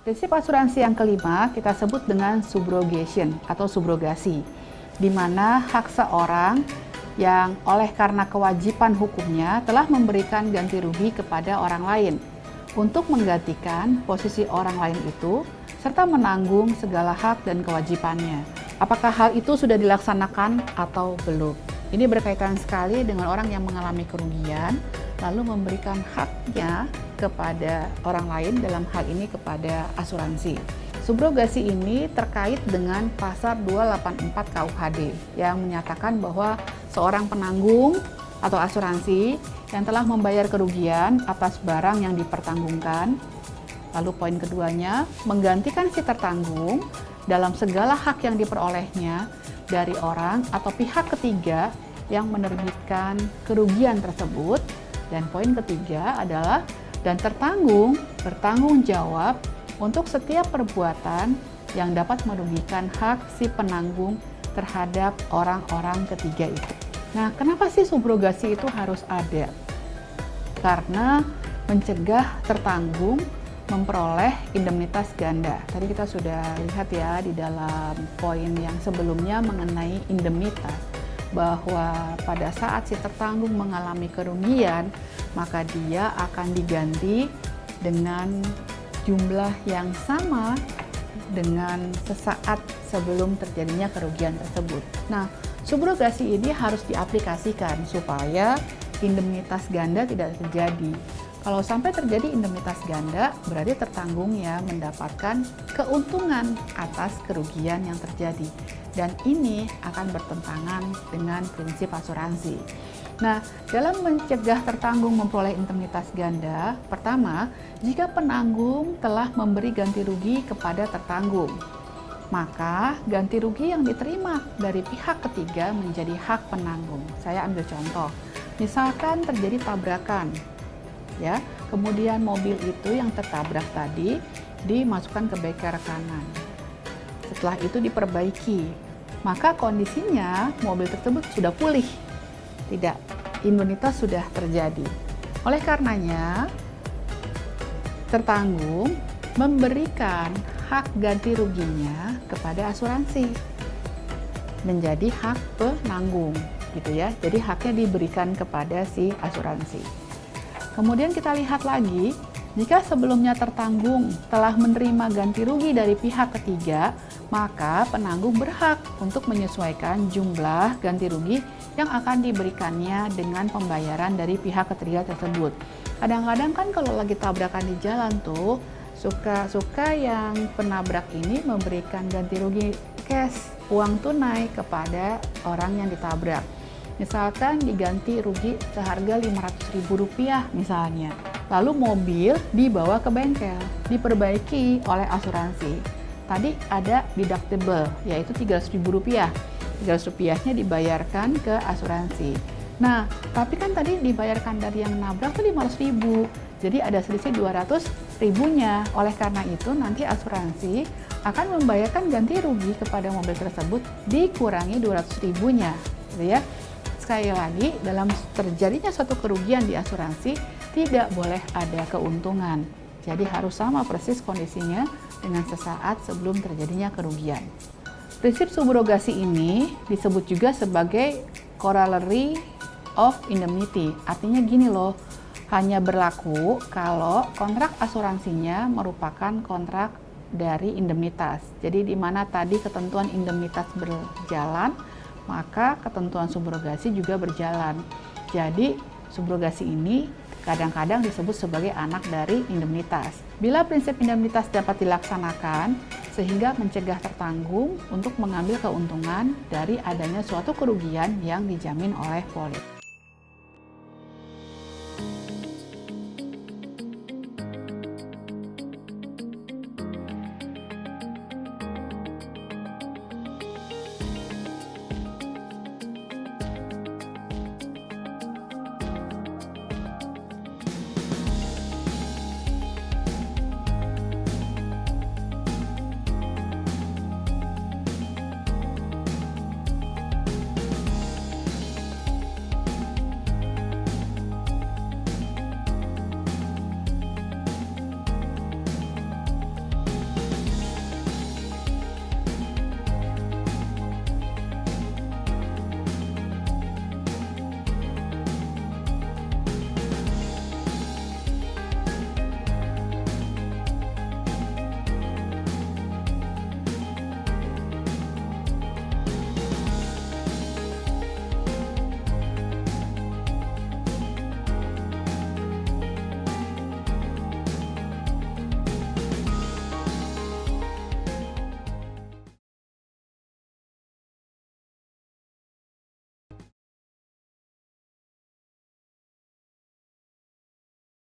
Prinsip asuransi yang kelima kita sebut dengan subrogation atau subrogasi, di mana hak seorang yang oleh karena kewajiban hukumnya telah memberikan ganti rugi kepada orang lain untuk menggantikan posisi orang lain itu serta menanggung segala hak dan kewajibannya. Apakah hal itu sudah dilaksanakan atau belum? Ini berkaitan sekali dengan orang yang mengalami kerugian, lalu memberikan haknya kepada orang lain, dalam hal ini kepada asuransi. Subrogasi ini terkait dengan pasal 284 KUHD yang menyatakan bahwa seorang penanggung atau asuransi yang telah membayar kerugian atas barang yang dipertanggungkan. Lalu poin keduanya, menggantikan si tertanggung dalam segala hak yang diperolehnya dari orang atau pihak ketiga yang menerbitkan kerugian tersebut. Dan poin ketiga adalah dan tertanggung bertanggung jawab untuk setiap perbuatan yang dapat merugikan hak si penanggung terhadap orang-orang ketiga itu. Nah, kenapa sih subrogasi itu harus ada? Karena mencegah tertanggung memperoleh indemnitas ganda. Tadi kita sudah lihat ya di dalam poin yang sebelumnya mengenai indemnitas, bahwa pada saat si tertanggung mengalami kerugian, maka dia akan diganti dengan jumlah yang sama dengan sesaat sebelum terjadinya kerugian tersebut. Nah, subrogasi ini harus diaplikasikan supaya indemnitas ganda tidak terjadi. Kalau sampai terjadi indemnitas ganda, berarti tertanggung ya mendapatkan keuntungan atas kerugian yang terjadi. Dan ini akan bertentangan dengan prinsip asuransi. Nah, dalam mencegah tertanggung memperoleh indemnitas ganda, pertama, jika penanggung telah memberi ganti rugi kepada tertanggung, maka ganti rugi yang diterima dari pihak ketiga menjadi hak penanggung. Saya ambil contoh, misalkan terjadi tabrakan, ya, kemudian mobil itu yang tertabrak tadi dimasukkan ke bengkel kanan. Setelah itu diperbaiki, maka kondisinya mobil tersebut sudah pulih, tidak, indemnitas sudah terjadi. Oleh karenanya, tertanggung memberikan hak ganti ruginya kepada asuransi menjadi hak penanggung, gitu ya. Jadi haknya diberikan kepada si asuransi. Kemudian kita lihat lagi, jika sebelumnya tertanggung telah menerima ganti rugi dari pihak ketiga, maka penanggung berhak untuk menyesuaikan jumlah ganti rugi yang akan diberikannya dengan pembayaran dari pihak ketiga tersebut. Kadang-kadang kan kalau lagi tabrakan di jalan tuh, suka yang penabrak ini memberikan ganti rugi cash, uang tunai kepada orang yang ditabrak. Misalkan diganti rugi seharga Rp500.000 misalnya. Lalu mobil dibawa ke bengkel, diperbaiki oleh asuransi. Tadi ada deductible, yaitu Rp300.000. Rp300-nya dibayarkan ke asuransi. Nah, tapi kan tadi dibayarkan dari yang nabrak tuh Rp500.000. Jadi ada selisih Rp200.000-nya. Oleh karena itu nanti asuransi akan membayarkan ganti rugi kepada mobil tersebut dikurangi Rp200.000-nya, gitu ya. Sekali lagi, dalam terjadinya suatu kerugian di asuransi, tidak boleh ada keuntungan. Jadi harus sama persis kondisinya dengan sesaat sebelum terjadinya kerugian. Prinsip subrogasi ini disebut juga sebagai corollary of indemnity. Artinya gini loh, hanya berlaku kalau kontrak asuransinya merupakan kontrak dari indemnitas. Jadi di mana tadi ketentuan indemnitas berjalan, maka ketentuan subrogasi juga berjalan. Jadi subrogasi ini kadang-kadang disebut sebagai anak dari indemnitas. Bila prinsip indemnitas dapat dilaksanakan, sehingga mencegah tertanggung untuk mengambil keuntungan dari adanya suatu kerugian yang dijamin oleh polis.